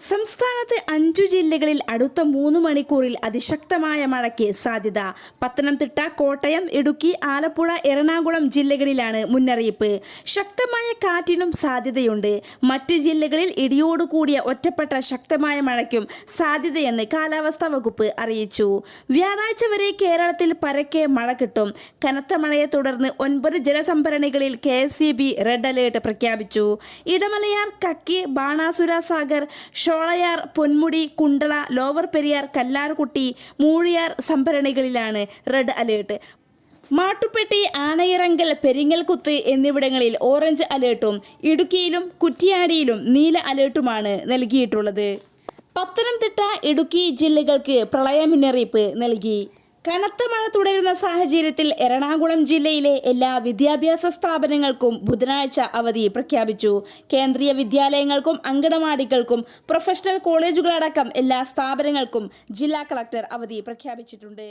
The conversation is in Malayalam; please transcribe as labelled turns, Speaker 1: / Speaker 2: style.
Speaker 1: സംസ്ഥാനത്ത് 5 ജില്ലകളിൽ അടുത്ത 3 മണിക്കൂറിൽ അതിശക്തമായ മഴയ്ക്ക് സാധ്യത. പത്തനംതിട്ട, കോട്ടയം, ഇടുക്കി, ആലപ്പുഴ, എറണാകുളം ജില്ലകളിലാണ് മുന്നറിയിപ്പ്. ശക്തമായ കാറ്റിനും സാധ്യതയുണ്ട്. മറ്റ് ജില്ലകളിൽ ഇടിയോടുകൂടിയ ഒറ്റപ്പെട്ട ശക്തമായ മഴയ്ക്കും സാധ്യതയെന്ന് കാലാവസ്ഥാ വകുപ്പ് അറിയിച്ചു. വ്യാഴാഴ്ച വരെ കേരളത്തിൽ പരക്കെ മഴ കിട്ടും. കനത്ത മഴയെ തുടർന്ന് 9 ജലസംഭരണികളിൽ KSEB റെഡ് അലേർട്ട് പ്രഖ്യാപിച്ചു. ഇടമലയാർ, കക്കി, ബാണാസുര സാഗർ, ഷോളയാർ, പൊന്മുടി, കുണ്ടള, ലോവർ പെരിയാർ, കല്ലാർകുട്ടി, മൂഴിയാർ സംഭരണികളിലാണ് റെഡ് അലേർട്ട്. മാട്ടുപ്പെട്ടി, ആനയിറങ്കൽ, പെരിങ്ങൽകുത്ത് എന്നിവിടങ്ങളിൽ ഓറഞ്ച് അലേർട്ടും ഇടുക്കിയിലും കുറ്റിയാടിയിലും നീല അലേർട്ടുമാണ് നൽകിയിട്ടുള്ളത്. പത്തനംതിട്ട, ഇടുക്കി ജില്ലകൾക്ക് പ്രളയ മുന്നറിയിപ്പ് നൽകി. കനത്ത മഴ തുടരുന്ന സാഹചര്യത്തിൽ എറണാകുളം ജില്ലയിലെ എല്ലാ വിദ്യാഭ്യാസ സ്ഥാപനങ്ങൾക്കും ബുധനാഴ്ച അവധി പ്രഖ്യാപിച്ചു. കേന്ദ്രീയ വിദ്യാലയങ്ങൾക്കും അങ്കണവാടികൾക്കും പ്രൊഫഷണൽ കോളേജുകളടക്കം എല്ലാ സ്ഥാപനങ്ങൾക്കും ജില്ലാ കളക്ടർ അവധി പ്രഖ്യാപിച്ചിട്ടുണ്ട്.